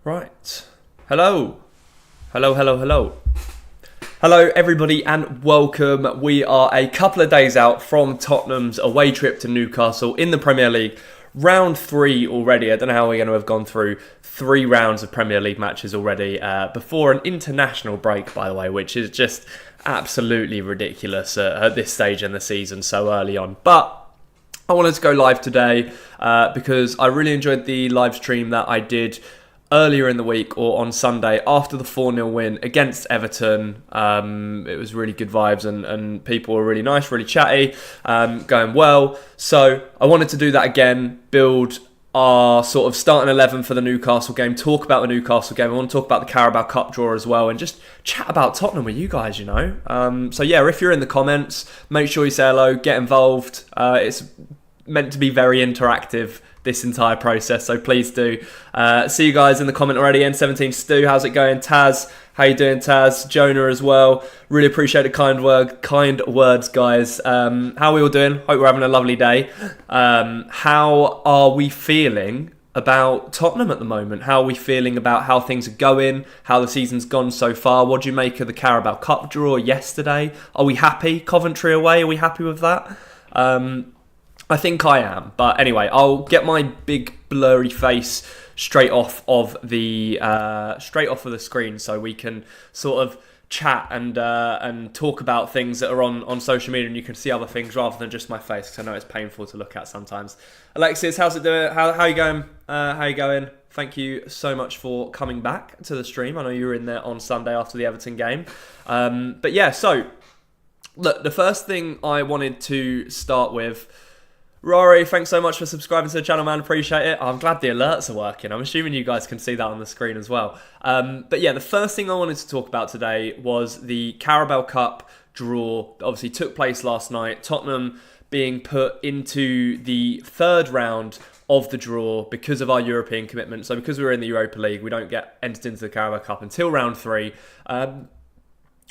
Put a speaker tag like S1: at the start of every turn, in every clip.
S1: Right. Hello. Hello. Hello, everybody, and welcome. We are a couple of days out from Tottenham's away trip to Newcastle in the Premier League. Round 3 already. I don't know how we're going to have gone through 3 rounds of Premier League matches already before an international break, by the way, which is just absolutely ridiculous at this stage in the season so early on. But I wanted to go live today because I really enjoyed the live stream that I did earlier in the week or on Sunday after the 4-0 win against Everton. It was really good vibes and people were really nice, really chatty, going well. So I wanted to do that again, build our sort of starting 11 for the Newcastle game, talk about the Newcastle game. I want to talk about the Carabao Cup draw as well and just chat about Tottenham with you guys, you know. So yeah, if you're in the comments, make sure you say hello, get involved. It's meant to be very interactive, this entire process, so please do. See you guys in the comment already. N17 Stu, how's it going? Taz, how you doing, Taz? Jonah as well. Really appreciate the kind words, guys. How are we all doing? Hope we're having a lovely day. How are we feeling about Tottenham at the moment? How are we feeling about how things are going? How the season's gone so far? What do you make of the Carabao Cup draw yesterday? Are we happy? Coventry away, are we happy with that? I think I am, but anyway, I'll get my big blurry face straight off of the screen, so we can sort of chat and talk about things that are on social media, and you can see other things rather than just my face, because I know it's painful to look at sometimes. Alexis, how's it doing? How you going? How you going? Thank you so much for coming back to the stream. I know you were in there on Sunday after the Everton game, but yeah. So look, the first thing I wanted to start with. Rory, thanks so much for subscribing to the channel, man. Appreciate it. I'm glad the alerts are working. I'm assuming you guys can see that on the screen as well. But yeah, the first thing I wanted to talk about today was the Carabao Cup draw that obviously took place last night. Tottenham being put into the third round of the draw because of our European commitment. So because we were in the Europa League, we don't get entered into the Carabao Cup until round 3.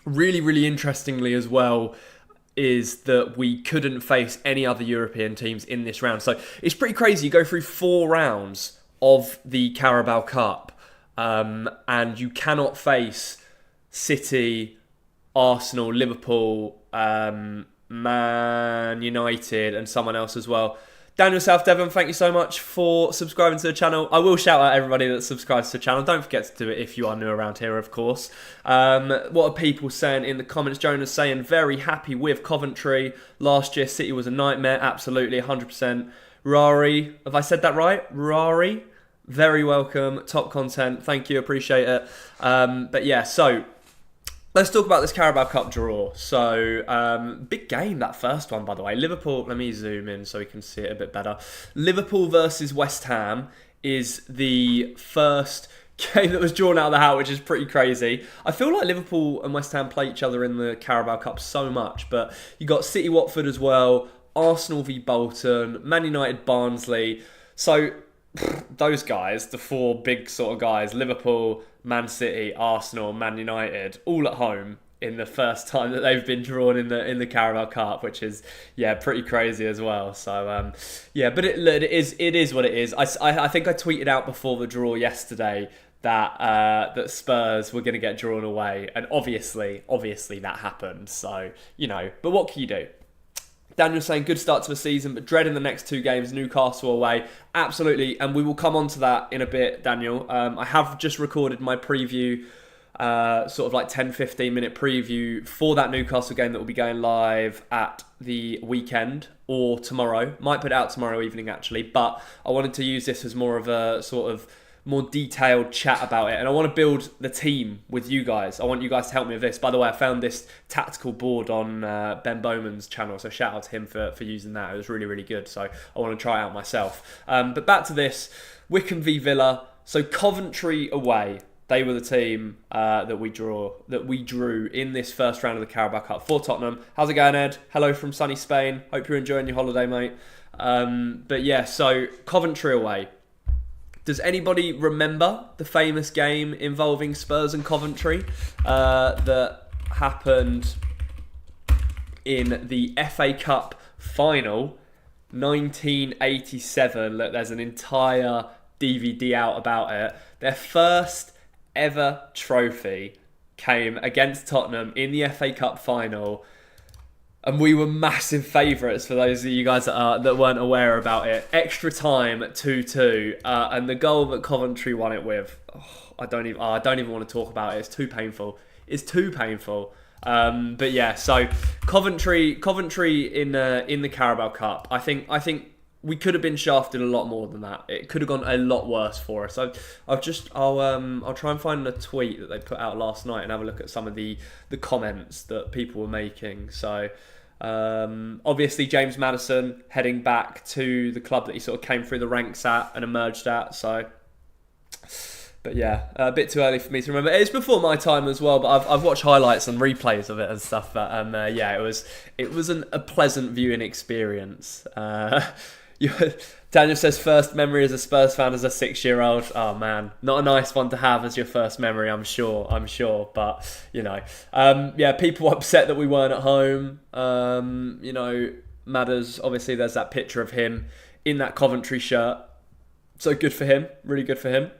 S1: Really interestingly as well, is that we couldn't face any other European teams in this round. So it's pretty crazy. You go through 4 rounds of the Carabao Cup and you cannot face City, Arsenal, Liverpool, Man United and someone else as well. Daniel South Devon, thank you so much for subscribing to the channel. I will shout out everybody that subscribes to the channel. Don't forget to do it if you are new around here, of course. What are people saying in the comments? Jonah's saying, very happy with Coventry. Last year, City was a nightmare. Absolutely, 100%. Rari, have I said that right? Rari, very welcome. Top content. Thank you, appreciate it. But yeah, so let's talk about this Carabao Cup draw. So, big game, that first one, by the way. Liverpool, let me zoom in so we can see it a bit better. Liverpool versus West Ham is the first game that was drawn out of the hat, which is pretty crazy. I feel like Liverpool and West Ham play each other in the Carabao Cup so much, but you got City Watford as well, Arsenal v Bolton, Man United Barnsley. So those guys, the 4 big sort of guys, Liverpool, Man City, Arsenal, Man United, all at home in the first time that they've been drawn in the Carabao Cup, which is pretty crazy as well. So but it is what it is. I think I tweeted out before the draw yesterday that Spurs were going to get drawn away, and obviously that happened. So but what can you do? Daniel saying, good start to the season, but dreading the next 2 games, Newcastle away. Absolutely, and we will come on to that in a bit, Daniel. I have just recorded my preview, sort of like 10-15 minute preview for that Newcastle game that will be going live at the weekend or tomorrow. Might put it out tomorrow evening, actually, but I wanted to use this as more of a sort of more detailed chat about it, and I want to build the team with you guys. I want you guys to help me with this. By the way, I found this tactical board on Ben Bowman's channel, so shout out to him for using that. It was really good, so I want to try it out myself. But back to this, Wickham v Villa. So Coventry away, they were the team that we drew in this first round of the Carabao Cup for Tottenham. How's it going, Ed? Hello from sunny Spain. Hope you're enjoying your holiday, mate. But yeah, so Coventry away. Does anybody remember the famous game involving Spurs and Coventry that happened in the FA Cup final 1987? Look, there's an entire DVD out about it. Their first ever trophy came against Tottenham in the FA Cup final. And we were massive favourites for those of you guys that weren't aware about it. Extra time 2-2, and the goal that Coventry won it with. I don't even want to talk about it. It's too painful. It's too painful. But yeah, so Coventry in the Carabao Cup. I think we could have been shafted a lot more than that. It could have gone a lot worse for us. I'll try and find a tweet that they put out last night and have a look at some of the comments that people were making. So obviously James Maddison heading back to the club that he sort of came through the ranks at and emerged at. So, but yeah, a bit too early for me to remember. It's before my time as well, but I've watched highlights and replays of it and stuff. But yeah, it was a pleasant viewing experience. Daniel says first memory as a Spurs fan as a 6-year-old. Oh man, not a nice one to have as your first memory, I'm sure. But yeah, people upset that we weren't at home. Madders, obviously there's that picture of him in that Coventry shirt. So good for him, really good for him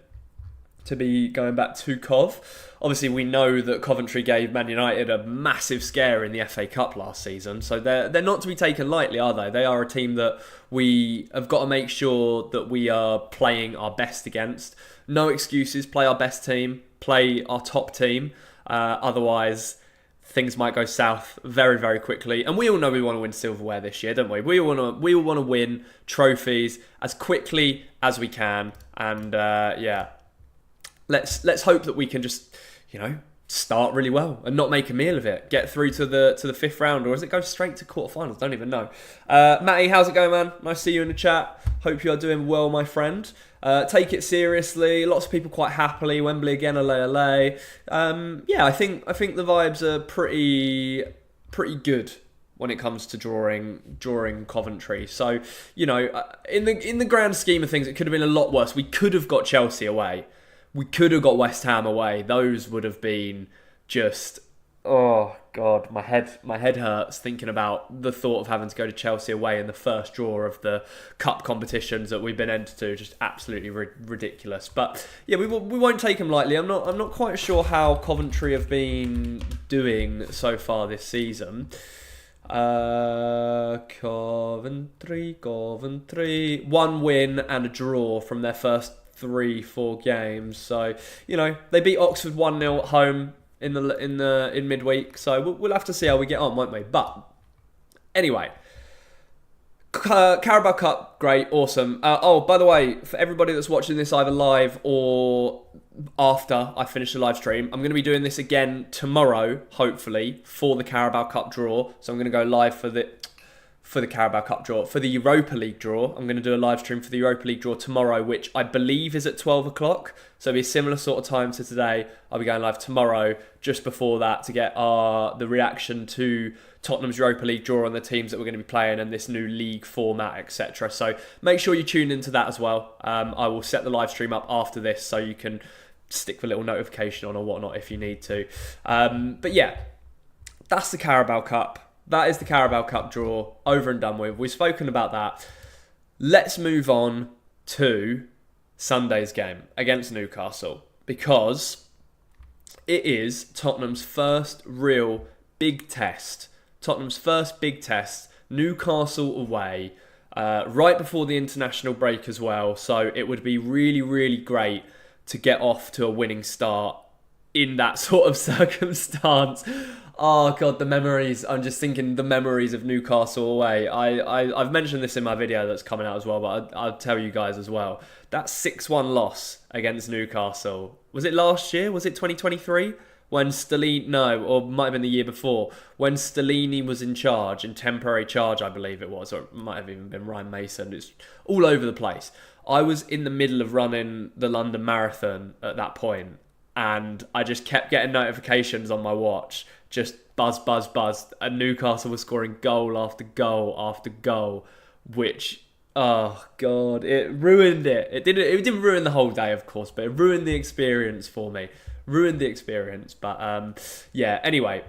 S1: to be going back to Cov. Obviously, we know that Coventry gave Man United a massive scare in the FA Cup last season, so they're not to be taken lightly, are they? They are a team that we have got to make sure that we are playing our best against. No excuses, play our best team, play our top team, otherwise things might go south very, very quickly. And we all know we want to win silverware this year, don't we? We all want to win trophies as quickly as we can, and yeah. Let's hope that we can just, start really well and not make a meal of it. Get through to the fifth round, or does it go straight to quarterfinals? Don't even know. Matty, how's it going, man? Nice to see you in the chat. Hope you are doing well, my friend. Take it seriously. Lots of people quite happily. Wembley again, ole. Yeah, I think the vibes are pretty good when it comes to drawing Coventry. So, in the grand scheme of things, it could have been a lot worse. We could have got Chelsea away. We could have got West Ham away. Those would have been just, oh God, my head hurts thinking about the thought of having to go to Chelsea away in the first draw of the cup competitions that we've been entered to. Just absolutely ridiculous. But yeah, we won't take them lightly. I'm not quite sure how Coventry have been doing so far this season. Coventry, 1 win and a draw from their first 3-4 games. So they beat Oxford 1-0 at home in midweek. So we'll have to see how we get on, won't we? But anyway, Carabao Cup, great, awesome. By the way, for everybody that's watching this either live or after I finish the live stream, I'm going to be doing this again tomorrow, hopefully, for the Carabao Cup draw. So I'm going to go live for the Carabao Cup draw. For the Europa League draw, I'm going to do a live stream for the Europa League draw tomorrow, which I believe is at 12 o'clock. So it'll be a similar sort of time to today. I'll be going live tomorrow, just before that, to get the reaction to Tottenham's Europa League draw and the teams that we're going to be playing and this new league format, etc. So make sure you tune into that as well. I will set the live stream up after this so you can stick the little notification on or whatnot if you need to. But yeah, that's the Carabao Cup. That is the Carabao Cup draw, over and done with. We've spoken about that. Let's move on to Sunday's game against Newcastle, because it is Tottenham's first real big test. Tottenham's first big test, Newcastle away, right before the international break as well. So it would be really, really great to get off to a winning start in that sort of circumstance. Oh God, the memories. I'm just thinking the memories of Newcastle away. I've mentioned this in my video that's coming out as well, but I'll tell you guys as well. That 6-1 loss against Newcastle. Was it last year? Was it 2023? When Stellini, no, or might have been the year before, when Stellini was in charge, in temporary charge, I believe it was, or it might have even been Ryan Mason. It's all over the place. I was in the middle of running the London Marathon at that point, and I just kept getting notifications on my watch, just buzz, and Newcastle was scoring goal after goal after goal, which, oh God, it ruined it. It didn't ruin the whole day, of course, but it ruined the experience for me. But yeah, anyway,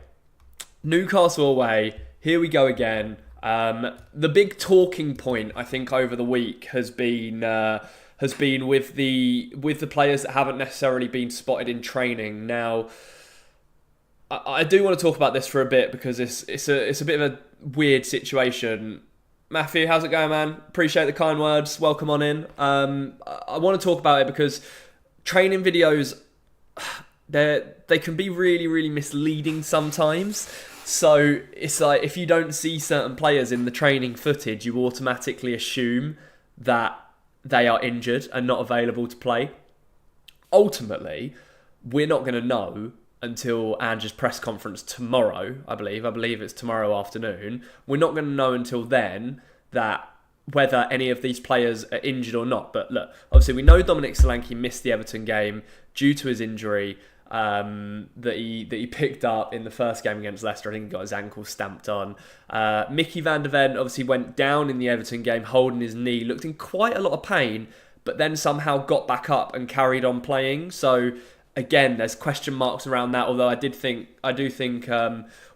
S1: Newcastle away, here we go again. The big talking point, I think, over the week has been has been with the players that haven't necessarily been spotted in training. Now, I do want to talk about this for a bit because it's a bit of a weird situation. Matthew, how's it going, man? Appreciate the kind words. Welcome on in. I want to talk about it because training videos, they can be really, really misleading sometimes. So it's like if you don't see certain players in the training footage, you automatically assume that they are injured and not available to play. Ultimately, we're not going to know until Ange's press conference tomorrow, I believe it's tomorrow afternoon. We're not going to know until then that whether any of these players are injured or not. But look, obviously we know Dominic Solanke missed the Everton game due to his injury that he picked up in the first game against Leicester. I think he got his ankle stamped on. Mickey van de Ven obviously went down in the Everton game holding his knee, looked in quite a lot of pain, but then somehow got back up and carried on playing. So again, there's question marks around that. Although I do think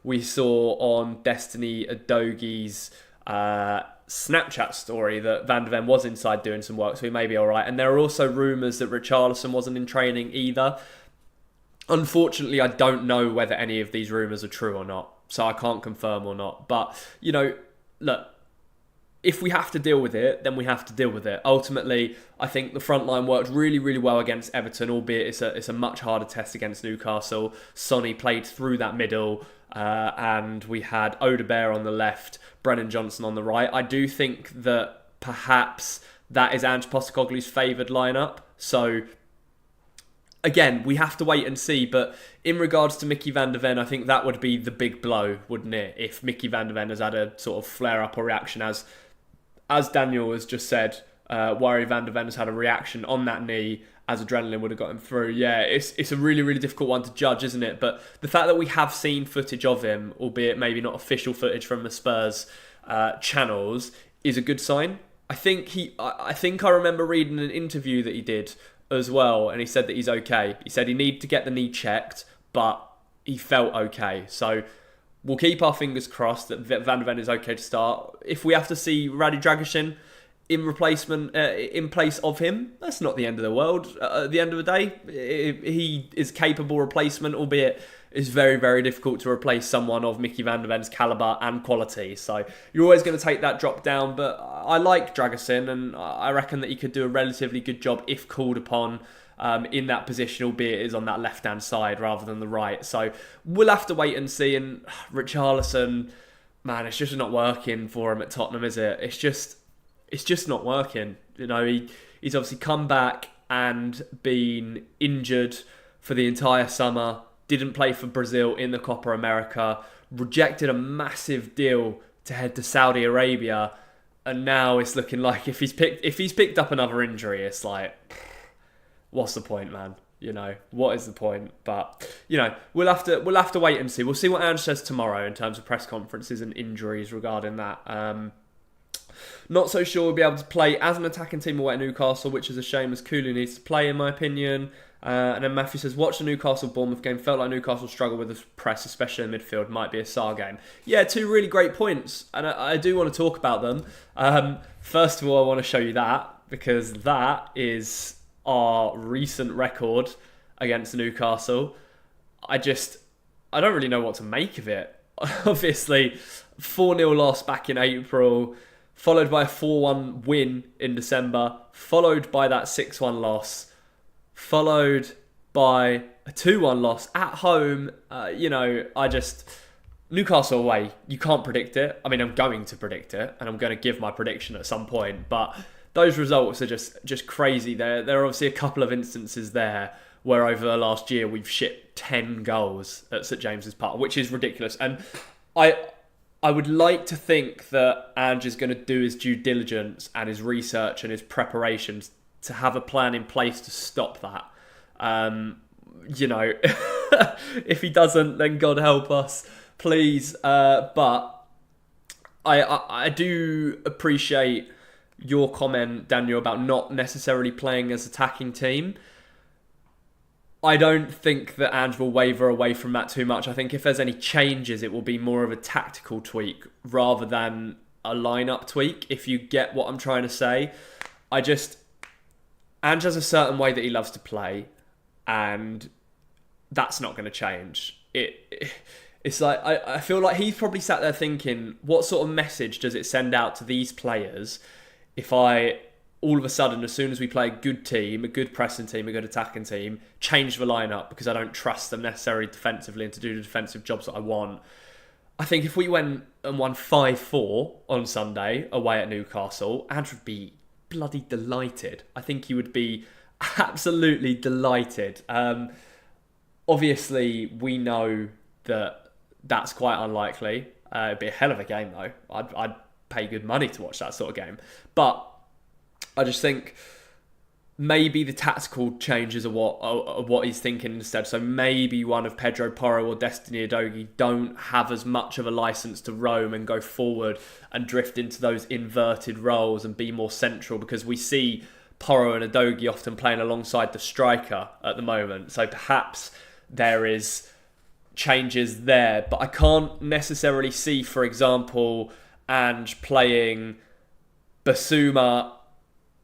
S1: we saw on Destiny Adogi's Snapchat story that Van de Ven was inside doing some work, so he may be all right. And there are also rumours that Richarlison wasn't in training either. Unfortunately, I don't know whether any of these rumours are true or not, so I can't confirm or not. But, you know, look, if we have to deal with it, then we have to deal with it. Ultimately, I think the front line worked really, really well against Everton, albeit it's a much harder test against Newcastle. Sonny played through that middle, and we had Odegaard on the left, Brennan Johnson on the right. I do think that perhaps that is Ange Postecoglou's favoured lineup. So again, we have to wait and see, but in regards to Mickey van de Ven, I think that would be the big blow, wouldn't it? If Mickey van de Ven has had a sort of flare-up or reaction, as Daniel has just said, Warri van de Ven has had a reaction on that knee as adrenaline would have got him through. Yeah, it's a really, really difficult one to judge, isn't it? But the fact that we have seen footage of him, albeit maybe not official footage from the Spurs channels, is a good sign. I think I remember reading an interview that he did as well, and he said that he's okay. He said he needed to get the knee checked, but he felt okay. So we'll keep our fingers crossed that Van de Ven is okay to start. If we have to see Radi Dragusin in place of him, that's not the end of the world. At the end of the day, he is capable replacement, albeit it's very, very difficult to replace someone of Mickey van de Ven's calibre and quality. So you're always going to take that drop down. But I like Dragusin, and I reckon that he could do a relatively good job if called upon in that position, albeit it is on that left-hand side rather than the right. So we'll have to wait and see. And Richarlison, man, it's just not working for him at Tottenham, is it? It's just not working. You know, he's obviously come back and been injured for the entire summer. Didn't play for Brazil in the Copa America. Rejected a massive deal to head to Saudi Arabia, and now it's looking like if he's picked up another injury, it's like, what's the point, man? You know, what is the point? But you know, we'll have to wait and see. We'll see what Ange says tomorrow in terms of press conferences and injuries regarding that. Not so sure we'll be able to play as an attacking team away at Newcastle, which is a shame as Kulu needs to play, in my opinion. And then Matthew says, watch the Newcastle-Bournemouth game. Felt like Newcastle struggled with the press, especially in midfield. Might be a SAR game. Yeah, two really great points. And I do want to talk about them. First of all, I want to show you that, because that is our recent record against Newcastle. I don't really know what to make of it. Obviously, 4-0 loss back in April, followed by a 4-1 win in December, followed by that 6-1 loss, followed by a 2-1 loss at home. Newcastle away, you can't predict it. I mean, I'm going to predict it, and I'm going to give my prediction at some point, but those results are just crazy. There are obviously a couple of instances there where over the last year we've shipped 10 goals at St James's Park, which is ridiculous. And I would like to think that Ange is going to do his due diligence and his research and his preparations to have a plan in place to stop that. If he doesn't, then God help us, please. But I do appreciate your comment, Daniel, about not necessarily playing as attacking team. I don't think that Ange will waver away from that too much. I think if there's any changes, it will be more of a tactical tweak rather than a lineup tweak, if you get what I'm trying to say. Ange has a certain way that he loves to play, and that's not going to change. It's like I feel like he's probably sat there thinking, what sort of message does it send out to these players if I all of a sudden, as soon as we play a good team, a good pressing team, a good attacking team, change the lineup because I don't trust them necessarily defensively and to do the defensive jobs that I want. I think if we went and won 5-4 on Sunday away at Newcastle, Ange would be bloody delighted. I think he would be absolutely delighted. Obviously, we know that that's quite unlikely. It'd be a hell of a game, though. I'd pay good money to watch that sort of game. But I just think maybe the tactical changes are what he's thinking instead. So maybe one of Pedro Porro or Destiny Udogie don't have as much of a license to roam and go forward and drift into those inverted roles and be more central, because we see Porro and Udogie often playing alongside the striker at the moment. So perhaps there is changes there, but I can't necessarily see, for example, Ange playing Basuma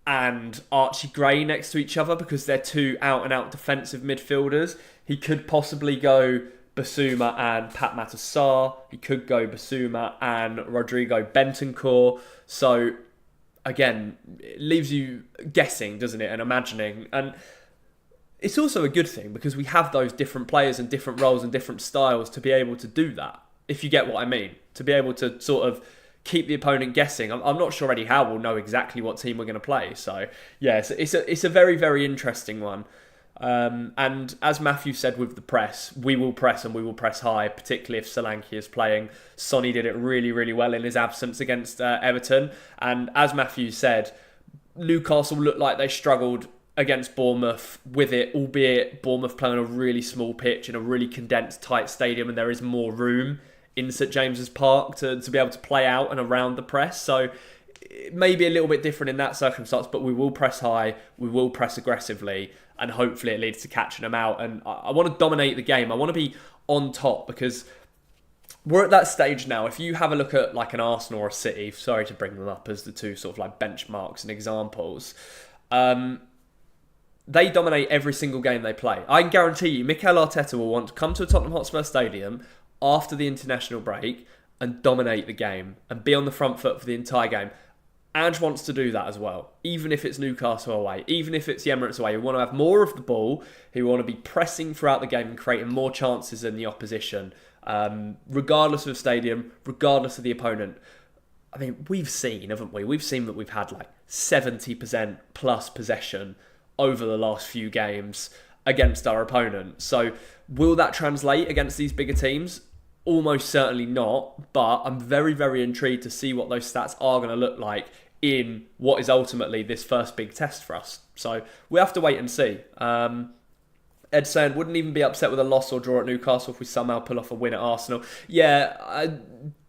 S1: and Archie Gray next to each other because they're two out-and-out defensive midfielders. He could possibly go Basuma and Pat Matar. He could go Basuma and Rodrigo Bentancur. So, again, it leaves you guessing, doesn't it, and imagining. And it's also a good thing because we have those different players and different roles and different styles to be able to do that, if you get what I mean. To be able to sort of keep the opponent guessing. I'm not sure already how we'll know exactly what team we're going to play. So, yeah, it's a very, very interesting one. And as Matthew said with the press, we will press and we will press high, particularly if Solanke is playing. Sonny did it really, really well in his absence against Everton. And as Matthew said, Newcastle looked like they struggled against Bournemouth with it, albeit Bournemouth playing a really small pitch in a really condensed, tight stadium, and there is more room in St James's Park to be able to play out and around the press. So it may be a little bit different in that circumstance, but we will press high, we will press aggressively, and hopefully it leads to catching them out. And I want to dominate the game. I want to be on top because we're at that stage now. If you have a look at like an Arsenal or a City, sorry to bring them up as the two sort of like benchmarks and examples, they dominate every single game they play. I can guarantee you, Mikel Arteta will want to come to a Tottenham Hotspur Stadium after the international break and dominate the game and be on the front foot for the entire game. Ange wants to do that as well, even if it's Newcastle away, even if it's the Emirates away. We want to have more of the ball. We want to be pressing throughout the game and creating more chances than the opposition, regardless of the stadium, regardless of the opponent. I mean, we've seen, haven't we? We've seen that we've had like 70% plus possession over the last few games against our opponent. So will that translate against these bigger teams? Almost certainly not, but I'm very, very intrigued to see what those stats are going to look like in what is ultimately this first big test for us. So we have to wait and see. Ed saying, wouldn't even be upset with a loss or draw at Newcastle if we somehow pull off a win at Arsenal. Yeah,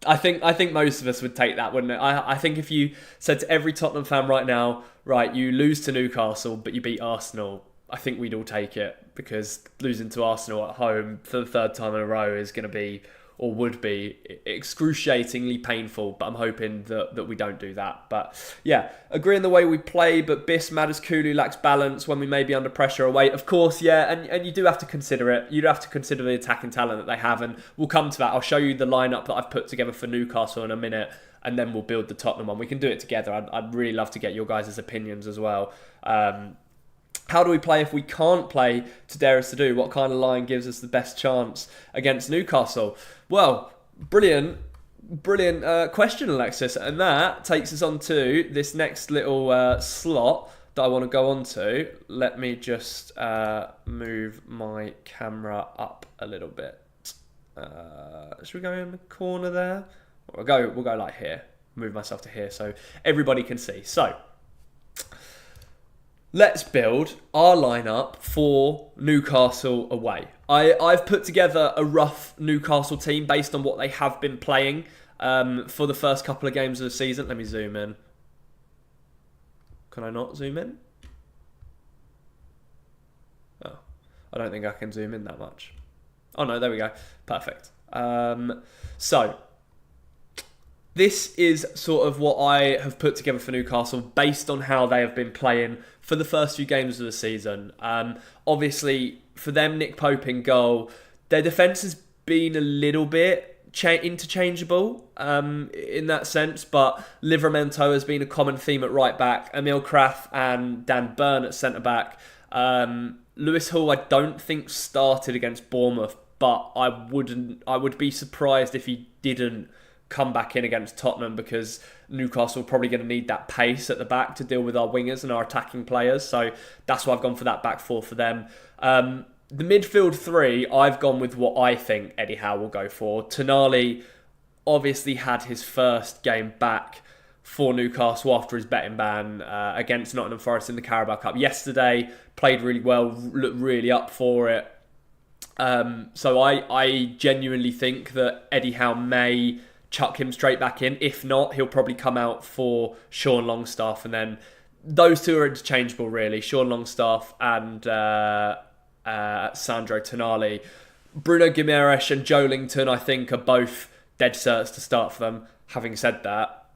S1: I think most of us would take that, wouldn't it? I think if you said to every Tottenham fan right now, right, you lose to Newcastle, but you beat Arsenal, I think we'd all take it, because losing to Arsenal at home for the third time in a row is going to be, or would be, excruciatingly painful, but I'm hoping that we don't do that. But yeah, agreeing the way we play, but Biss Kulu lacks balance when we may be under pressure away. Of course, yeah, and you do have to consider it. You do have to consider the attacking talent that they have, and we'll come to that. I'll show you the lineup that I've put together for Newcastle in a minute, and then we'll build the Tottenham one. We can do it together. I'd really love to get your guys' opinions as well. How do we play if we can't play to dare us to do? What kind of line gives us the best chance against Newcastle? Well, brilliant question, Alexis. And that takes us on to this next little slot that I want to go on to. Let me just move my camera up a little bit. Should we go in the corner there? We'll go like here. Move myself to here so everybody can see. So, let's build our lineup for Newcastle away. I've put together a rough Newcastle team based on what they have been playing for the first couple of games of the season. Let me zoom in. Can I not zoom in? Oh, I don't think I can zoom in that much. Oh no, there we go. Perfect. So, This is sort of what I have put together for Newcastle based on how they have been playing for the first few games of the season. Obviously, for them, Nick Pope in goal, their defence has been a little bit interchangeable in that sense, but Livramento has been a common theme at right back, Emil Kraft and Dan Burn at centre back. Lewis Hall, I don't think started against Bournemouth, but I would be surprised if he didn't come back in against Tottenham, because Newcastle are probably going to need that pace at the back to deal with our wingers and our attacking players. So that's why I've gone for that back four for them. The midfield three, I've gone with what I think Eddie Howe will go for. Tonali obviously had his first game back for Newcastle after his betting ban against Nottingham Forest in the Carabao Cup yesterday. Played really well, looked really up for it. So I genuinely think that Eddie Howe may chuck him straight back in. If not, he'll probably come out for Sean Longstaff, and then those two are interchangeable really. Sean Longstaff and Sandro Tonali. Bruno Guimaraes and Joelinton, I think, are both dead certs to start for them. Having said that,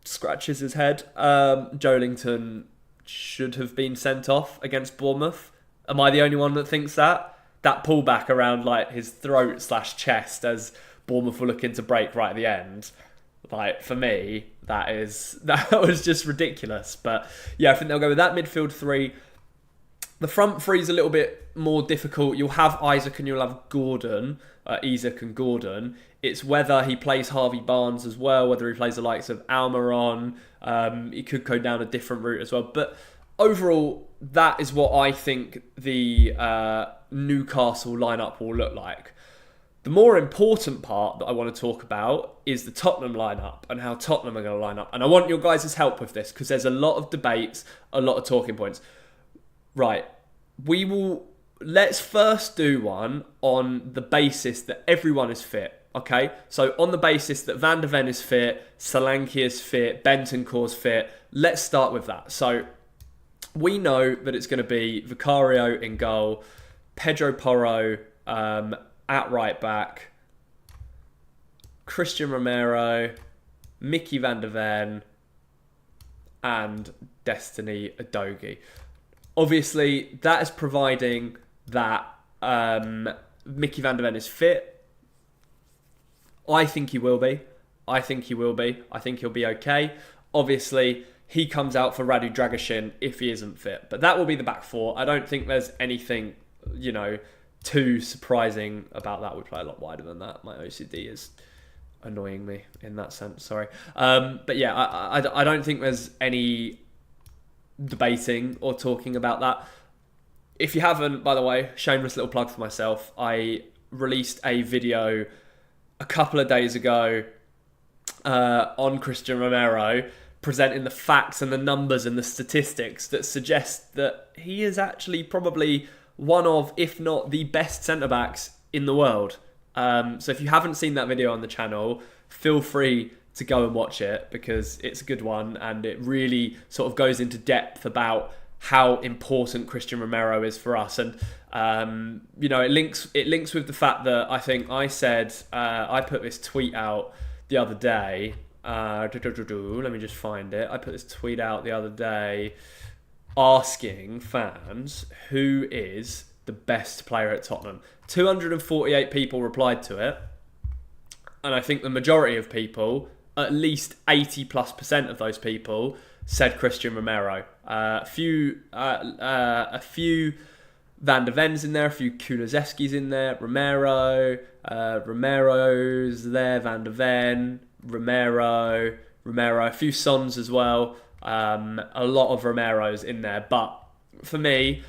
S1: scratches his head. Joelinton should have been sent off against Bournemouth. Am I the only one that thinks that? That pullback around like his throat/chest as Bournemouth were looking to break right at the end. Like, for me, that was just ridiculous. But yeah, I think they'll go with that midfield three. The front three is a little bit more difficult. You'll have Isaac and you'll have Gordon, Isaac and Gordon. It's whether he plays Harvey Barnes as well, whether he plays the likes of Almiron. He could go down a different route as well. But overall, that is what I think the Newcastle lineup will look like. The more important part that I want to talk about is the Tottenham lineup and how Tottenham are going to line up. And I want your guys' help with this because there's a lot of debates, a lot of talking points. Right, let's first do one on the basis that everyone is fit, okay? So on the basis that Van de Ven is fit, Solanke is fit, Bentoncourt's fit, let's start with that. So we know that it's going to be Vicario in goal, Pedro Porro at right back, Christian Romero, Mickey Van de Ven, and Destiny Udogie. Obviously, that is providing that Mickey Van de Ven is fit. I think he will be. I think he'll be okay. Obviously, he comes out for Radu Dragusin if he isn't fit. But that will be the back four. I don't think there's anything, too surprising about that. We play a lot wider than that. My OCD is annoying me in that sense. Sorry. But yeah, I don't think there's any debating or talking about that. If you haven't, by the way, shameless little plug for myself, I released a video a couple of days ago on Christian Romero, presenting the facts and the numbers and the statistics that suggest that he is actually probably one of, if not the best centre-backs in the world. So if you haven't seen that video on the channel, feel free to go and watch it because it's a good one and it really sort of goes into depth about how important Christian Romero is for us. And it links with the fact that I think I said I put this tweet out the other day. Let me just find it. I put this tweet out the other day asking fans who is the best player at Tottenham. 248 people replied to it, and I think the majority of people, at least 80+% of those people, said Christian Romero. A few Van de Ven's in there, a few Kulusevski's in there, Romero's there, Van de Ven, Romero, a few Sons as well. A lot of Romero's in there, but for me,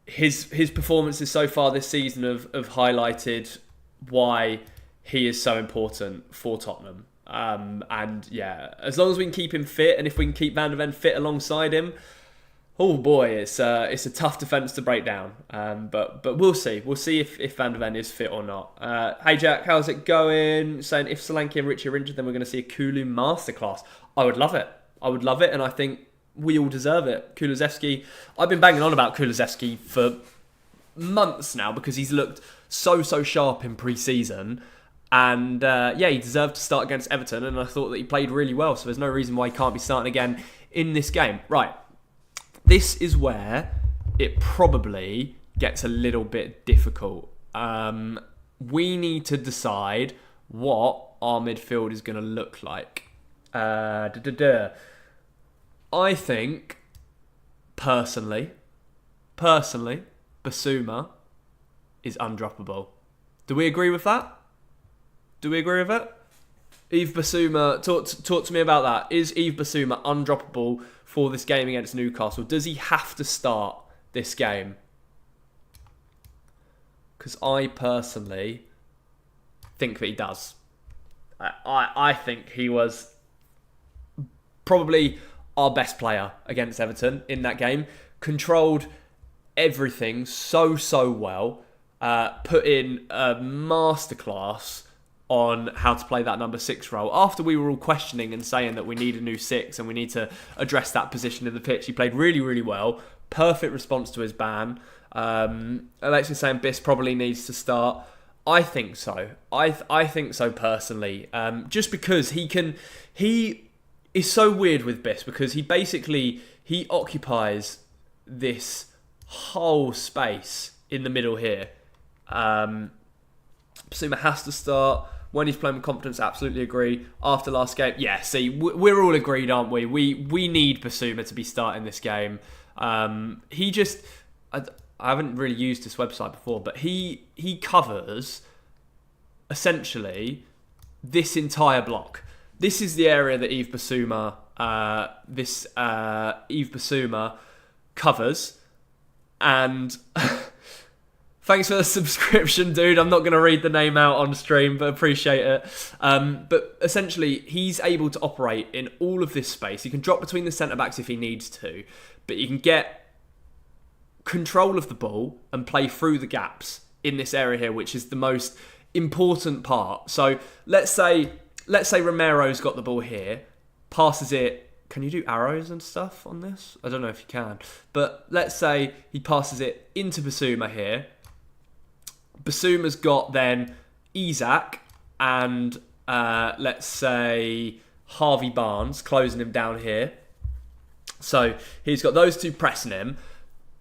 S1: his performances so far this season have highlighted why he is so important for Tottenham. And yeah, as long as we can keep him fit, and if we can keep Van de Ven fit alongside him, oh boy, it's a tough defence to break down. But we'll see. We'll see if Van de Ven is fit or not. Hey Jack, how's it going? Saying if Solanke and Richie are injured, then we're going to see a Kulu masterclass. I would love it, and I think we all deserve it. Kulusevski, I've been banging on about Kulusevski for months now because he's looked so sharp in pre-season. And he deserved to start against Everton, and I thought that he played really well, so there's no reason why he can't be starting again in this game. Right, this is where it probably gets a little bit difficult. We need to decide what our midfield is going to look like. I think, personally, Basuma is undroppable. Do we agree with that? Yves Basuma, talk to me about that. Is Yves Basuma undroppable for this game against Newcastle? Does he have to start this game? Because I personally think that he does. I think he was probably our best player against Everton in that game. Controlled everything so well. Put in a masterclass on how to play that number 6 role. After we were all questioning and saying that we need a new 6 and we need to address that position in the pitch, he played really well. Perfect response to his ban. Alexis saying Biss probably needs to start. I think so. I think so personally. Just because he is so weird with Biss, because he occupies this whole space in the middle here. Basuma has to start. When he's playing with confidence, absolutely agree. After last game, see, we're all agreed, aren't we? We need Basuma to be starting this game. I haven't really used this website before, but he covers essentially this entire block. This is the area that Yves Basuma covers, and thanks for the subscription, dude. I'm not going to read the name out on stream, but appreciate it. But essentially, he's able to operate in all of this space. He can drop between the centre-backs if he needs to, but he can get control of the ball and play through the gaps in this area here, which is the most important part. So let's say Romero's got the ball here, passes it. Can you do arrows and stuff on this? I don't know if you can. But let's say he passes it into Basuma here. Basuma's got then Isak and let's say Harvey Barnes closing him down here. So he's got those two pressing him.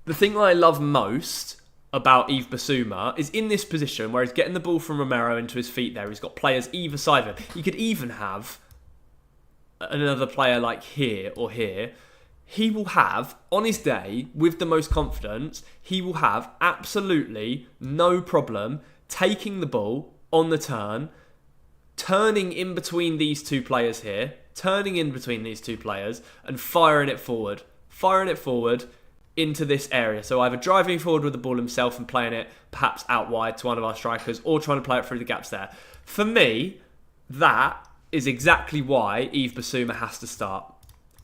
S1: The thing I love most about Yves Basuma is in this position where he's getting the ball from Romero into his feet there. He's got players either side of him. You could even have another player like here or here. He will have, on his day, with the most confidence, he will have absolutely no problem taking the ball on the turn, turning in between these two players here, and firing it forward into this area. So either driving forward with the ball himself and playing it perhaps out wide to one of our strikers, or trying to play it through the gaps there. For me, that is exactly why Yves Basuma has to start.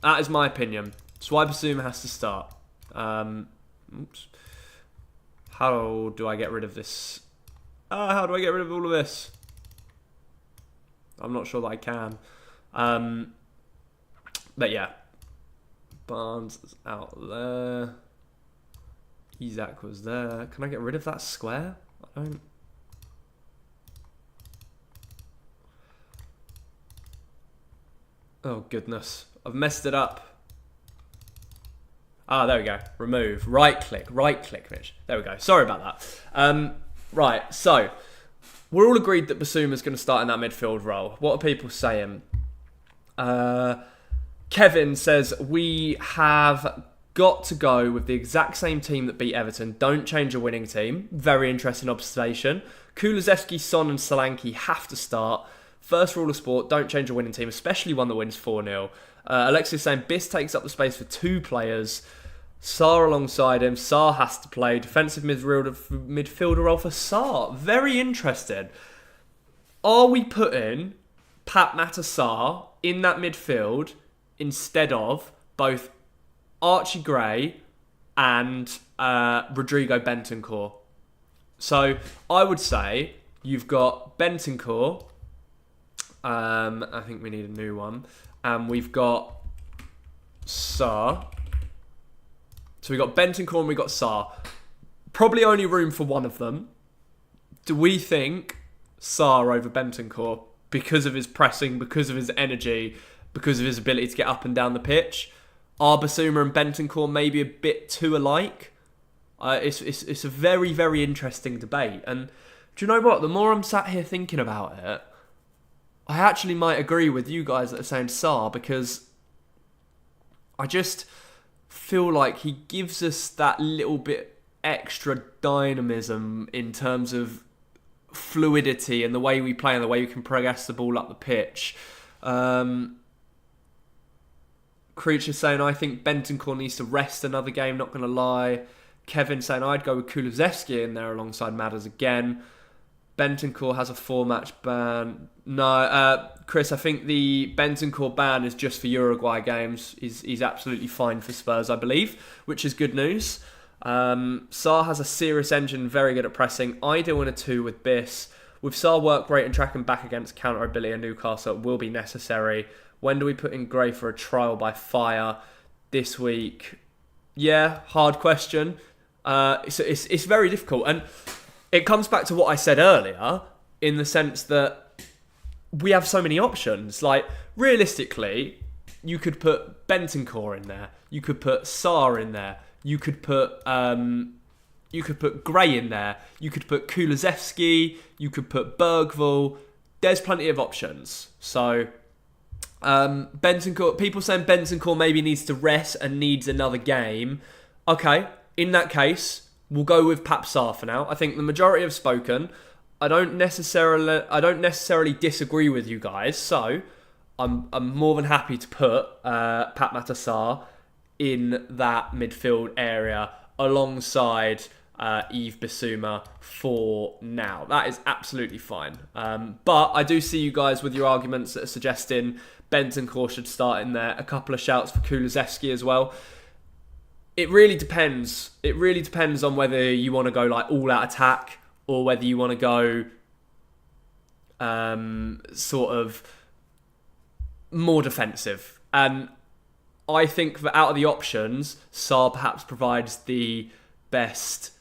S1: That is my opinion. That's why Basuma has to start. Oops. How do I get rid of this? How do I get rid of all of this? I'm not sure that I can. But yeah. Barnes is out there. Isak was there. Can I get rid of that square? I don't. Oh goodness. I've messed it up. There we go. Remove. Right click, Mitch. There we go. Sorry about that. Right, so we're all agreed that Basuma's going to start in that midfield role. What are people saying? Kevin says, we have got to go with the exact same team that beat Everton. Don't change a winning team. Very interesting observation. Kulusevski, Son and Solanke have to start. First rule of sport, don't change a winning team, especially one that wins 4-0. Alexis saying, Biss takes up the space for two players. Sarr alongside him. Sarr has to play. Defensive midfielder role for Sarr. Very interesting. Are we putting Pat Mata Sarr in that midfield instead of both Archie Gray and Rodrigo Bentancur? So I would say you've got Bentancur. I think we need a new one. And we've got Sarr. So we've got Bentancur and we've got Sarr. Probably only room for one of them. Do we think Sarr over Bentancur because of his pressing, because of his energy, because of his ability to get up and down the pitch. Are Basuma and Bentancur maybe a bit too alike? It's a very, very interesting debate. And do you know what? The more I'm sat here thinking about it, I actually might agree with you guys that are saying Sarr, because I just feel like he gives us that little bit extra dynamism in terms of fluidity and the way we play and the way we can progress the ball up the pitch. Creature saying, I think Bentancur needs to rest another game, not going to lie. Kevin saying, I'd go with Kulusevski in there alongside Madders again. Bentancur has a 4-match ban. No, Chris, I think the Bentancur ban is just for Uruguay games. He's absolutely fine for Spurs, I believe, which is good news. Sarr has a serious engine, very good at pressing. Ideal in a 2 with Biss. With Sarr work rate and tracking back against counter ability in Newcastle, it will be necessary. When do we put in Gray for a trial by fire this week? Yeah, hard question. It's very difficult. And it comes back to what I said earlier, in the sense that we have so many options. Like, realistically, you could put Bentancur in there. You could put Sarr in there. You could put Gray in there. You could put Kulusevski. You could put Bergvall. There's plenty of options. So, Bentancur, people saying Bentancur maybe needs to rest and needs another game. Okay, in that case, we'll go with Pap Sarr for now. I think the majority have spoken. I don't necessarily disagree with you guys. So, I'm more than happy to put Pap Sarr in that midfield area alongside Yves Bissouma for now. That is absolutely fine. But I do see you guys with your arguments that are suggesting Bentancur should start in there. A couple of shouts for Kulusevski as well. It really depends. It really depends on whether you want to go like all-out attack or whether you want to go sort of more defensive. And I think that out of the options, Sarr perhaps provides the best.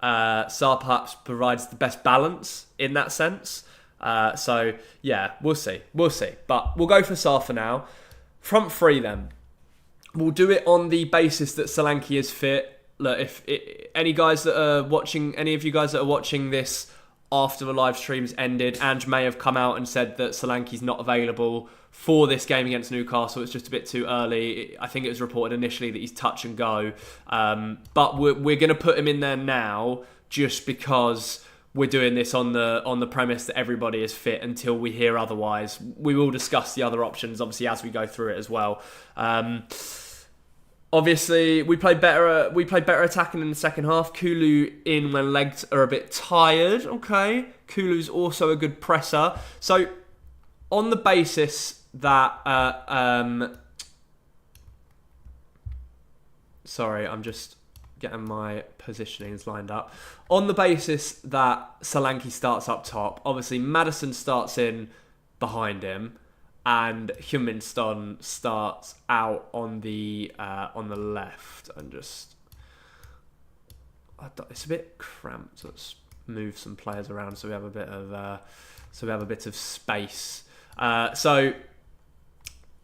S1: Sarr perhaps provides the best balance in that sense. So yeah, we'll see. But we'll go for Sarr for now. Front three then. We'll do it on the basis that Solanke is fit. Look, if any of you guys that are watching this after the live stream's ended, Ange may have come out and said that Solanke's not available for this game against Newcastle. It's just a bit too early. I think it was reported initially that he's touch and go. But we're going to put him in there now just because we're doing this on the premise that everybody is fit until we hear otherwise. We will discuss the other options, obviously, as we go through it as well. Obviously, we played better attacking in the second half. Kulu in when legs are a bit tired. Okay, Kulu's also a good presser. So, on the basis that sorry, I'm just getting my positionings lined up. On the basis that Solanke starts up top, obviously Maddison starts in behind him, and Huminston starts out on the left. And just, it's a bit cramped. So let's move some players around so we have a bit of space. So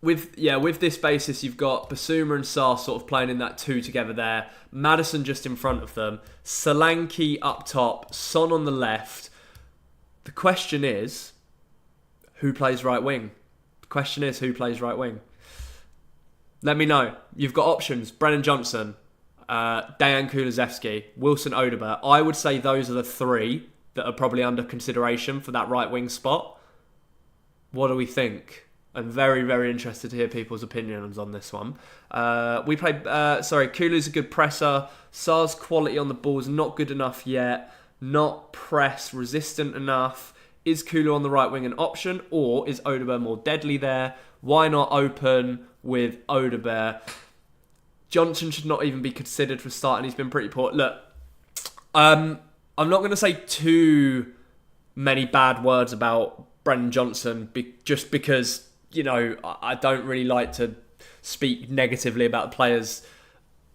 S1: with this basis, you've got Basuma and Sarr sort of playing in that 2 together there. Maddison just in front of them. Solanke up top. Son on the left. The question is, who plays right wing? Let me know. You've got options. Brennan Johnson, Dejan Kulusevski, Wilson Odobert. I would say those are the 3 that are probably under consideration for that right wing spot. What do we think? I'm very, very interested to hear people's opinions on this one. Kulu's a good presser. Sarr's quality on the ball is not good enough yet. Not press resistant enough. Is Kulu on the right wing an option, or is Odobert more deadly there? Why not open with Odobert? Johnson should not even be considered for starting. He's been pretty poor. Look, I'm not going to say too many bad words about Brennan Johnson just because, I don't really like to speak negatively about players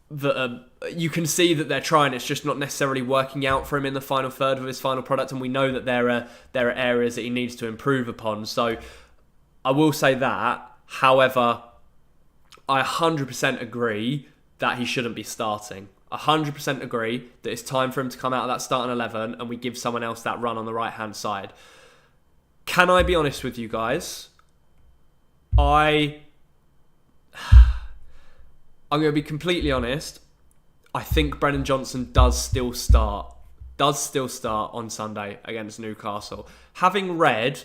S1: that you can see that they're trying. It's just not necessarily working out for him in the final third of his final product, and we know that there are areas that he needs to improve upon. So I will say that. However, I 100% agree that he shouldn't be starting. 100% agree that it's time for him to come out of that starting 11 and we give someone else that run on the right-hand side. Can I be honest with you guys? I'm going to be completely honest. I think Brennan Johnson does still start on Sunday against Newcastle. Having read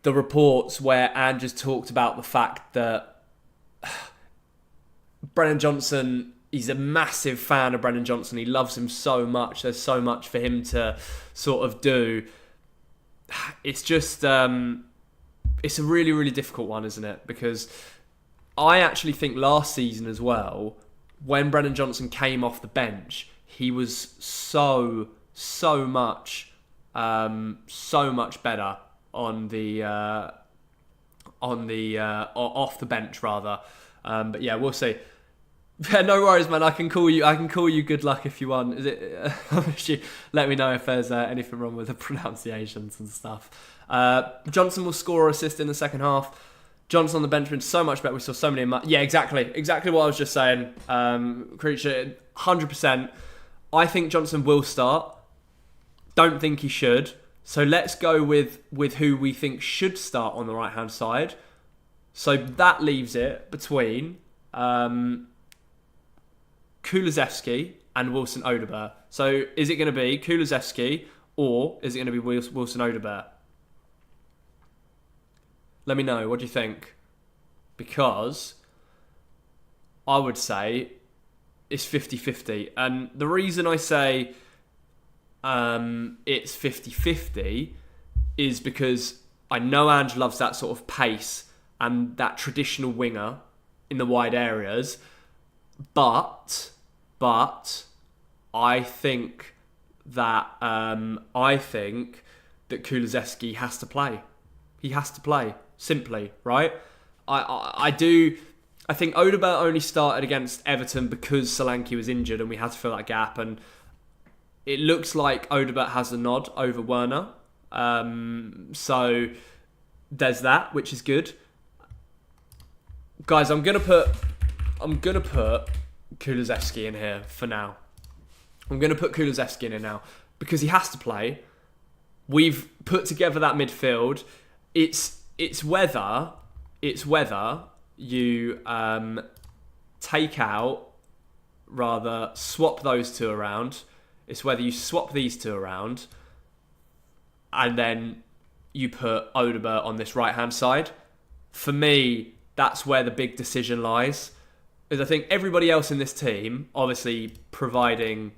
S1: the reports where Ange has talked about the fact that Brennan Johnson, he's a massive fan of Brennan Johnson. He loves him so much. There's so much for him to sort of do. It's just, it's a really, really difficult one, isn't it? Because I actually think last season as well, when Brennan Johnson came off the bench, he was so much better on the off the bench rather. But yeah, we'll see. Yeah, no worries, man. I can call you good luck if you want. Is it? Let me know if there's anything wrong with the pronunciations and stuff. Johnson will score or assist in the second half. Johnson on the bench been so much better. We saw so many. Yeah, exactly what I was just saying. Creature, 100%. I think Johnson will start. Don't think he should. So let's go with who we think should start on the right hand side. So that leaves it between Kulusevski and Wilson Odobert. So is it going to be Kulusevski or is it going to be Wilson Odobert? Let me know. What do you think? Because I would say it's 50-50. And the reason I say it's 50-50 is because I know Ange loves that sort of pace and that traditional winger in the wide areas. But I think that Kulusevski has to play. He has to play. Simply, right? I think Odobert only started against Everton because Solanke was injured and we had to fill that gap, and it looks like Odobert has a nod over Werner. So there's that, which is good. Guys, I'm gonna put Kulusevski in here for now. I'm gonna put Kulusevski in here now because he has to play. We've put together that midfield. It's whether you swap those two around. It's whether you swap these two around and then you put Odobert on this right-hand side. For me, that's where the big decision lies. Is I think everybody else in this team, obviously providing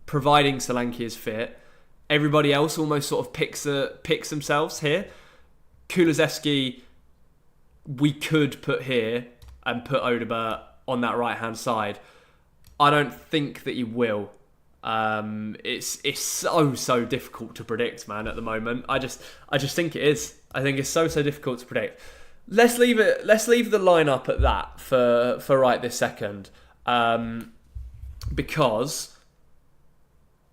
S1: Solanke is fit, everybody else almost sort of picks themselves here. Kulusevski, we could put here and put Odobert on that right-hand side. I don't think that he will. It's so difficult to predict, man, at the moment. I just think it is. I think it's so difficult to predict. Let's leave the lineup at that for right this second. Because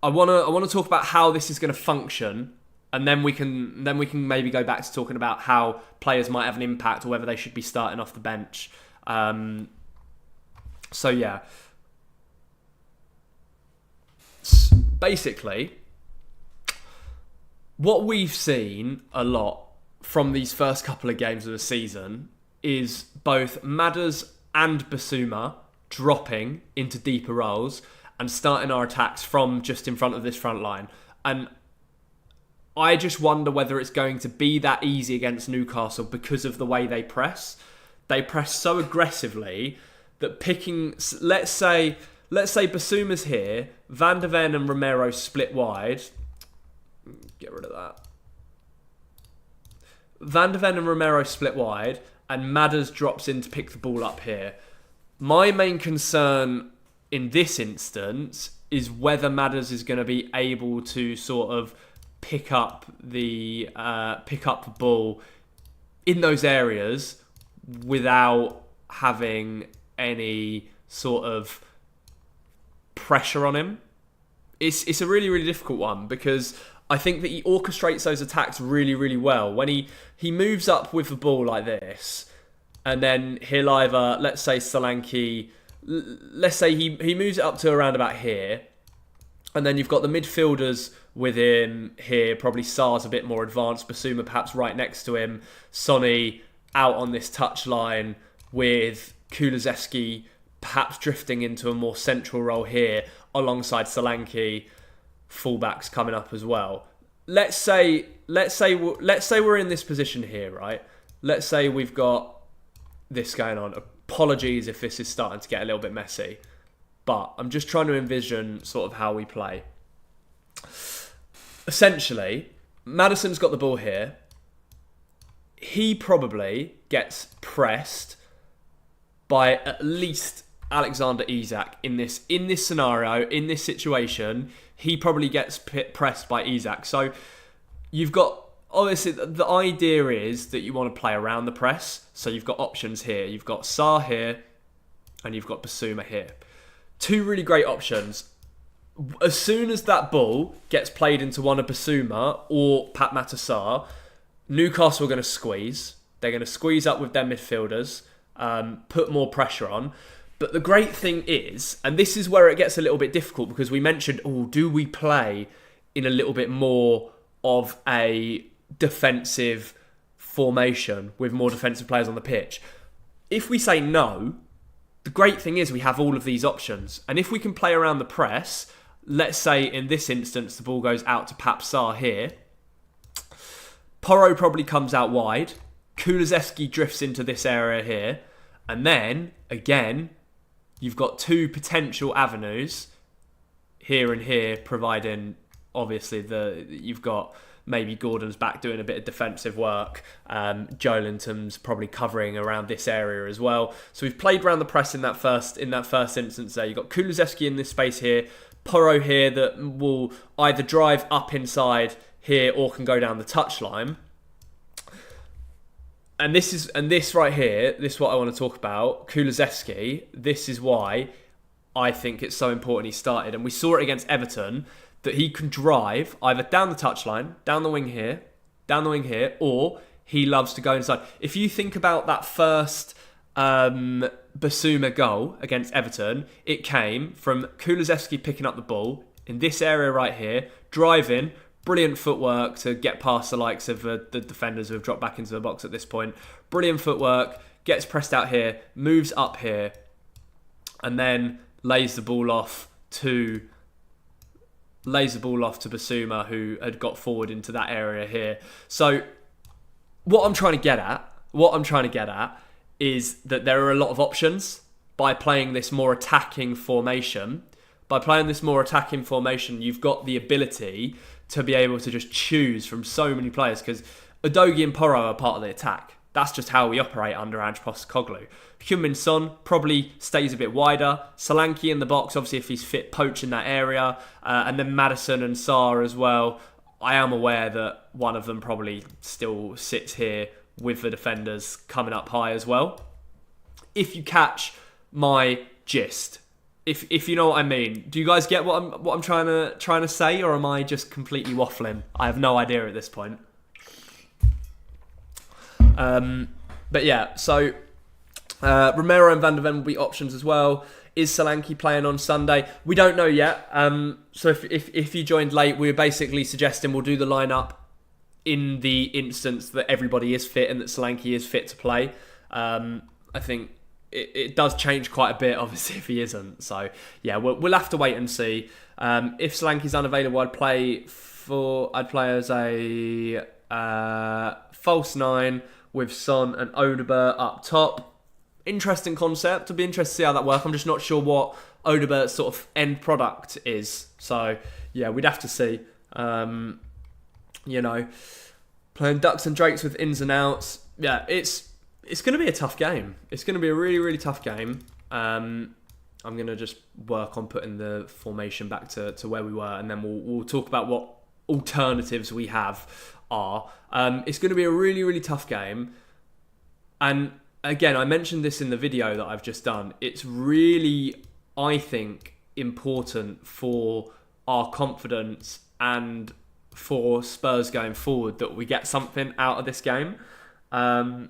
S1: I want to talk about how this is going to function, and then we can maybe go back to talking about how players might have an impact or whether they should be starting off the bench. So yeah, basically, what we've seen a lot from these first couple of games of the season is both Madders and Basuma dropping into deeper roles and starting our attacks from just in front of this front line. And I just wonder whether it's going to be that easy against Newcastle because of the way they press. They press so aggressively that picking, let's say Basuma's here, Van de Ven and Romero split wide. Get rid of that. Van de Ven and Romero split wide, and Madders drops in to pick the ball up here. My main concern in this instance is whether Madders is going to be able to sort of pick up the ball in those areas without having any sort of pressure on him. It's a really, really difficult one because I think that he orchestrates those attacks really, really well. When he moves up with the ball like this, and then he'll either, let's say Solanke, let's say he moves it up to around about here, and then you've got the midfielders with him here, probably Sarr's a bit more advanced, Basuma perhaps right next to him, Sonny out on this touchline with Kulusevski perhaps drifting into a more central role here alongside Solanke, fullbacks coming up as well. Let's say we're in this position here, right? Let's say we've got this going on. Apologies if this is starting to get a little bit messy, but I'm just trying to envision sort of how we play. Essentially, Maddison's got the ball here. He probably gets pressed by at least Alexander Isak in this scenario, in this situation. He probably gets pressed by Isak. So you've got, obviously, the idea is that you want to play around the press. So you've got options here. You've got Sarr here, and you've got Basuma here. Two really great options. As soon as that ball gets played into one of Basuma or Pat Matar, Newcastle are going to squeeze. They're going to squeeze up with their midfielders, put more pressure on. But the great thing is, and this is where it gets a little bit difficult because we mentioned, do we play in a little bit more of a defensive formation with more defensive players on the pitch? If we say no, the great thing is we have all of these options. And if we can play around the press, let's say in this instance, the ball goes out to Pape Sarr here. Porro probably comes out wide. Kulusevski drifts into this area here. And then, again, you've got two potential avenues here and here, providing, obviously, you've got maybe Gordon's back doing a bit of defensive work. Joelinton's probably covering around this area as well. So we've played around the press in that first instance there. You've got Kulusevski in this space here. Porro here that will either drive up inside here or can go down the touchline. And this right here, this is what I want to talk about. Kulusevski, this is why I think it's so important he started. And we saw it against Everton, that he can drive either down the touchline, down the wing here, or he loves to go inside. If you think about that first Basuma goal against Everton, it came from Kulusevski picking up the ball in this area right here, driving, brilliant footwork to get past the likes of the defenders who have dropped back into the box at this point. Brilliant footwork, gets pressed out here, moves up here, and then lays the ball off to Basuma, who had got forward into that area here. So what I'm trying to get at is that there are a lot of options by playing this more attacking formation. By playing this more attacking formation, you've got the ability to be able to just choose from so many players, because Udogie and Porro are part of the attack. That's just how we operate under Ange Postecoglou. Heung-min Son probably stays a bit wider. Solanke in the box, obviously if he's fit, poach in that area. And then Maddison and Sarr as well. I am aware that one of them probably still sits here with the defenders coming up high as well. If you catch my gist, if you know what I mean, do you guys get what I'm trying to say, or am I just completely waffling? I have no idea at this point. But yeah, so Romero and Van de Ven will be options as well. Is Solanke playing on Sunday? We don't know yet. So if you joined late, we were basically suggesting we'll do the lineup in the instance that everybody is fit and that Solanke is fit to play. I think it does change quite a bit, obviously, if he isn't. So yeah, we'll have to wait and see. If Solanke's unavailable, I'd play as a false nine with Son and Odegaard up top. Interesting concept. I'll be interested to see how that works. I'm just not sure what Odegaard's sort of end product is. So yeah, we'd have to see. Playing ducks and drakes with ins and outs. Yeah, it's going to be a tough game. It's going to be a really, really tough game. I'm going to just work on putting the formation back to where we were, and then we'll talk about what alternatives we have are. It's going to be a really, really tough game. And again, I mentioned this in the video that I've just done. It's really, I think, important for our confidence and for Spurs going forward that we get something out of this game. On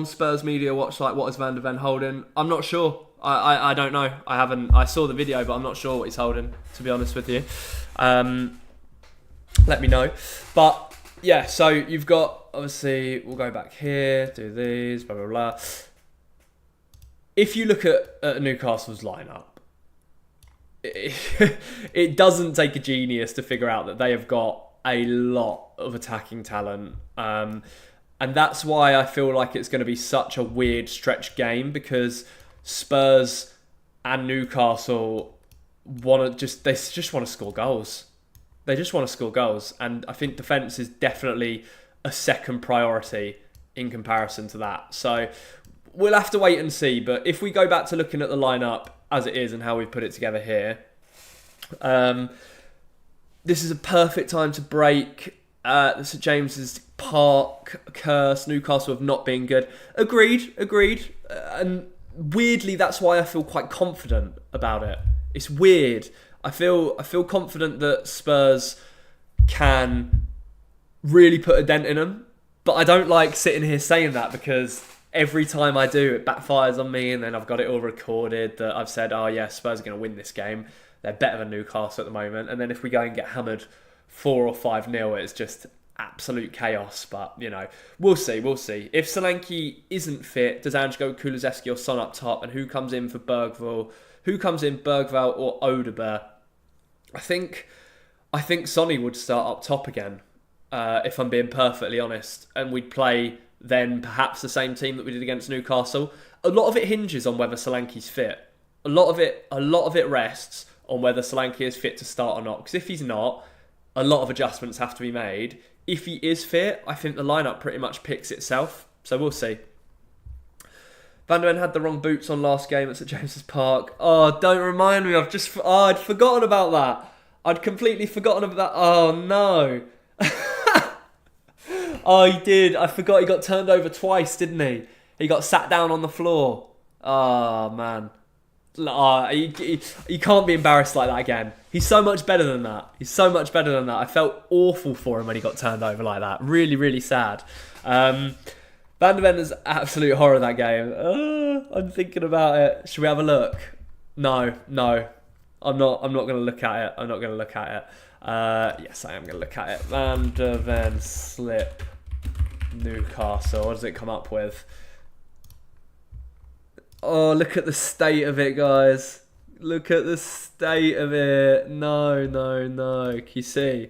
S1: Spurs Media Watch, like, what is Van de Ven holding? I'm not sure. I don't know. I saw the video, but I'm not sure what he's holding, to be honest with you. Let me know. But yeah, so you've got, obviously, we'll go back here, do these, blah, blah, blah. If you look at Newcastle's lineup, it doesn't take a genius to figure out that they have got a lot of attacking talent. And that's why I feel like it's going to be such a weird stretch game, because Spurs and Newcastle they just want to score goals. They just want to score goals. And I think defence is definitely a second priority in comparison to that. So we'll have to wait and see. But if we go back to looking at the lineup as it is and how we've put it together here, this is a perfect time to break the St James's Park curse. Newcastle have not been good. Agreed. And weirdly, that's why I feel quite confident about it. It's weird. I feel confident that Spurs can really put a dent in them. But I don't like sitting here saying that, because every time I do, it backfires on me, and then I've got it all recorded that I've said, oh yeah, Spurs are going to win this game. They're better than Newcastle at the moment. And then if we go and get hammered 4 or 5-0, it's just absolute chaos. But, you know, we'll see. If Solanke isn't fit, does Ange go Kulusevski or Son up top? And who comes in for Bergvall? Who comes in, Bergvall or Odegaard? I think Sonny would start up top again, if I'm being perfectly honest. And we'd play then perhaps the same team that we did against Newcastle. A lot of it hinges on whether Solanke's fit. A lot of it rests on whether Solanke is fit to start or not. Because if he's not, a lot of adjustments have to be made. If he is fit, I think the lineup pretty much picks itself. So we'll see. Van de Ven had the wrong boots on last game at St James's Park. Oh, don't remind me. I'd forgotten about that. I'd completely forgotten about that. Oh, no. Oh, he did. I forgot he got turned over twice, didn't he? He got sat down on the floor. Oh, man. He can't be embarrassed like that again. He's so much better than that. I felt awful for him when he got turned over like that. Really, really sad. Van de Ven is absolute horror that game. I'm thinking about it. Should we have a look? No. I'm not going to look at it. Yes, I am going to look at it. Van de Ven slip Newcastle. What does it come up with? Oh, look at the state of it, guys. Look at the state of it. No. Can you see?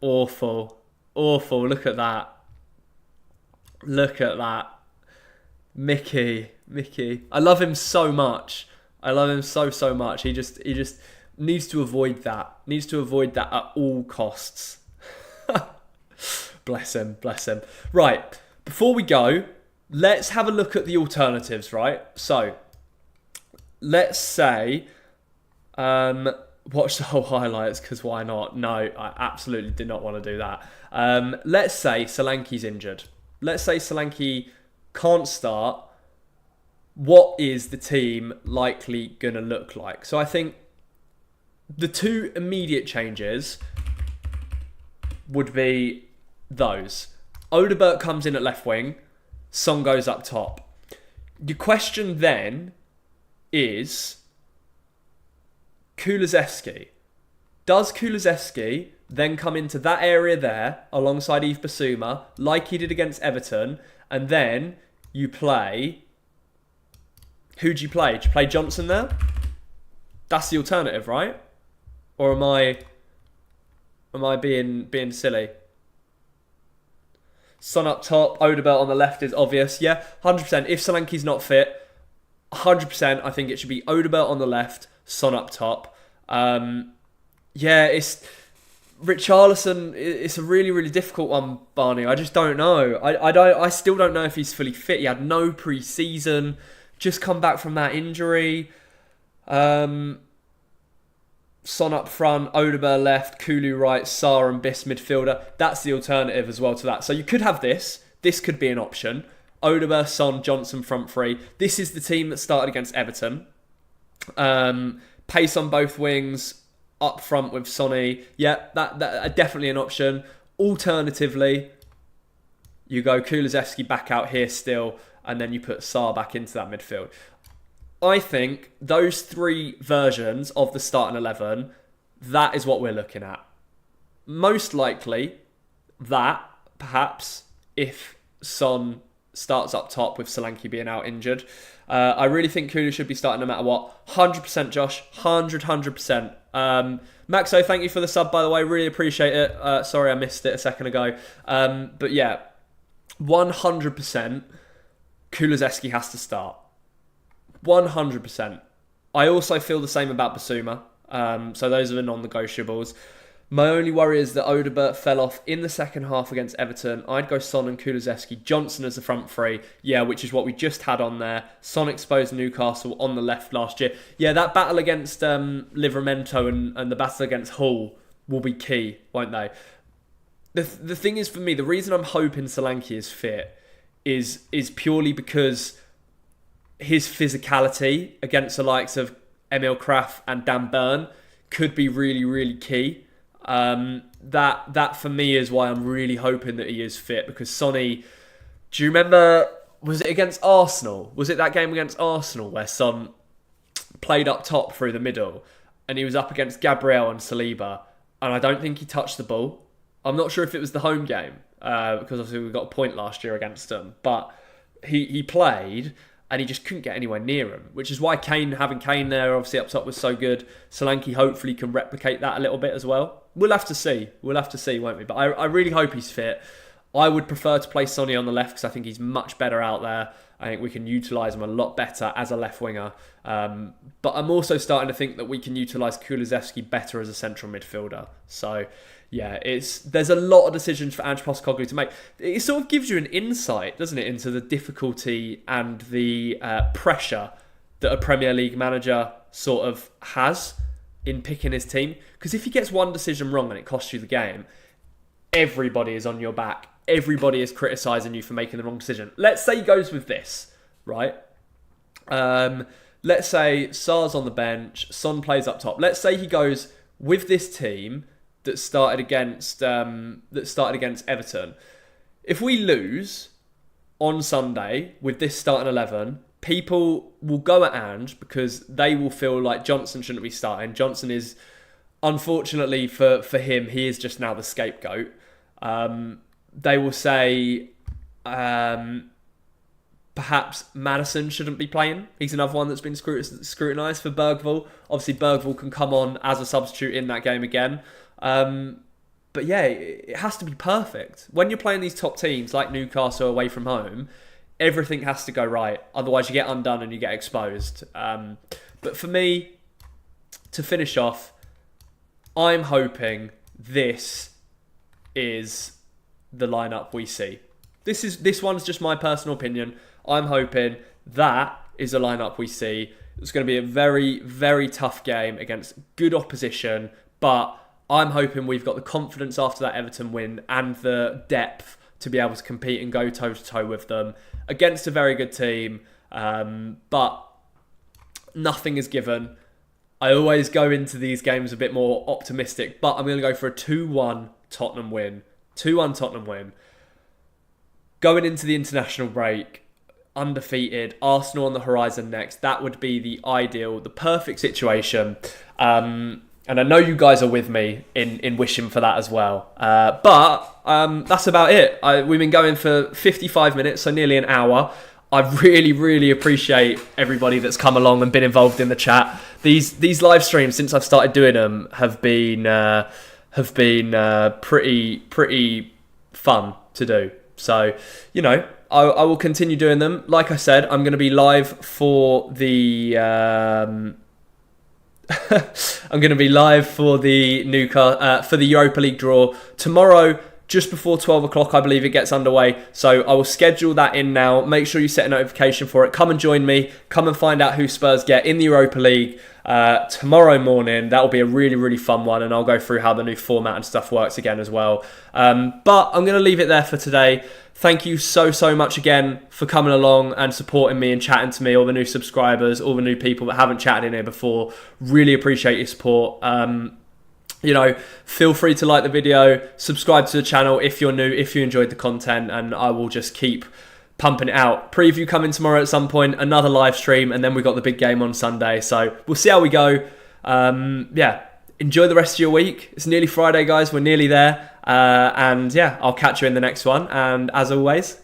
S1: Awful. Look at that. Mickey. I love him so much. So much. He just needs to avoid that. At all costs. Bless him. Right. Before we go, let's have a look at the alternatives, right? So, let's say, watch the whole highlights, because why not? No, I absolutely did not want to do that. Let's say Solanke's injured. Let's say Solanke can't start. What is the team likely going to look like? So I think the two immediate changes would be those. Odegaard comes in at left wing. Son goes up top. The question then is Kulusevski. Does Kulusevski then come into that area there alongside Yves Bissouma like he did against Everton, and then you play... Who do you play? Do you play Johnson there? That's the alternative, right? Or am I being silly? Son up top, Odegaard on the left is obvious. Yeah, 100%. If Solanke's not fit, 100%, I think it should be Odegaard on the left, Son up top. It's Richarlison. It's a really, really difficult one, Barney. I just don't know. I still don't know if he's fully fit. He had no pre-season. Just come back from that injury. Son up front, Odegaard left, Kulu right, Sarr and Biss midfielder. That's the alternative as well to that. So you could have this this could be an option. Odegaard, Son, Johnson front three. This is the team that started against Everton. Pace on both wings, up front with Sonny. Yeah, that definitely an option. Alternatively, you go Kulusevski back out here still, and then you put Sarr back into that midfield. I think those three versions of the starting 11, that is what we're looking at. Most likely, that, perhaps, if Son starts up top with Solanke being out injured. I really think Kulu should be starting no matter what. 100% Josh, 100%. Maxo, thank you for the sub, by the way. Really appreciate it. Sorry I missed it a second ago. But yeah, 100% Kulusevski has to start. 100%. I also feel the same about Basuma. So those are the non-negotiables. My only worry is that Odegaard fell off in the second half against Everton. I'd go Son and Kulusevski, Johnson as the front three. Yeah, which is what we just had on there. Son exposed Newcastle on the left last year. Yeah, that battle against Livramento and the battle against Hull will be key, won't they? The thing is, for me, the reason I'm hoping Solanke is fit is purely because his physicality against the likes of Emil Krafth and Dan Burn could be really, really key. That for me is why I'm really hoping that he is fit, because Sonny, do you remember, was it against Arsenal? Was it that game against Arsenal where Son played up top through the middle and he was up against Gabriel and Saliba, and I don't think he touched the ball. I'm not sure if it was the home game, because obviously we got a point last year against them, but he played and he just couldn't get anywhere near him, which is why having Kane there obviously up top was so good. Solanke hopefully can replicate that a little bit as well. We'll have to see, won't we? But I really hope he's fit. I would prefer to play Sonny on the left because I think he's much better out there. I think we can utilise him a lot better as a left winger. But I'm also starting to think that we can utilise Kulusevski better as a central midfielder. So yeah, there's a lot of decisions for Ange Postecoglou to make. It sort of gives you an insight, doesn't it, into the difficulty and the pressure that a Premier League manager sort of has in picking his team. Because if he gets one decision wrong and it costs you the game, everybody is on your back. Everybody is criticising you for making the wrong decision. Let's say he goes with this, right? Let's say Sarr's on the bench, Son plays up top. Let's say he goes with this team that started against Everton. If we lose on Sunday with this starting 11, people will go at Ange because they will feel like Johnson shouldn't be starting. Johnson is, unfortunately for him, he is just now the scapegoat. They will say perhaps Maddison shouldn't be playing. He's another one that's been scrutinised for Bergvall. Obviously, Bergvall can come on as a substitute in that game again. But yeah, it has to be perfect. When you're playing these top teams like Newcastle away from home, everything has to go right. Otherwise, you get undone and you get exposed. But for me, to finish off, I'm hoping this is the lineup we see. This one's just my personal opinion. I'm hoping that is the lineup we see. It's going to be a very, very tough game against good opposition, but I'm hoping we've got the confidence after that Everton win and the depth to be able to compete and go toe-to-toe with them against a very good team. But nothing is given. I always go into these games a bit more optimistic, but I'm going to go for a 2-1 Tottenham win. 2-1 Tottenham win. Going into the international break, undefeated, Arsenal on the horizon next. That would be the ideal, the perfect situation. And I know you guys are with me in wishing for that as well. But that's about it. We've been going for 55 minutes, so nearly an hour. I really, really appreciate everybody that's come along and been involved in the chat. These live streams, since I've started doing them, have been pretty fun to do. So, you know, I will continue doing them. Like I said, I'm going to be live for the I'm going to be live for the for the Europa League draw tomorrow. just before 12 o'clock, I believe it gets underway. So I will schedule that in now. Make sure you set a notification for it. Come and join me. Come and find out who Spurs get in the Europa League tomorrow morning. That will be a really, really fun one. And I'll go through how the new format and stuff works again as well. But I'm going to leave it there for today. Thank you so much again for coming along and supporting me and chatting to me, all the new subscribers, all the new people that haven't chatted in here before. Really appreciate your support. Feel free to like the video, subscribe to the channel if you're new, if you enjoyed the content, and I will just keep pumping it out. Preview coming tomorrow at some point, another live stream, and then we got the big game on Sunday. So we'll see how we go. Enjoy the rest of your week. It's nearly Friday, guys. We're nearly there. I'll catch you in the next one. And as always,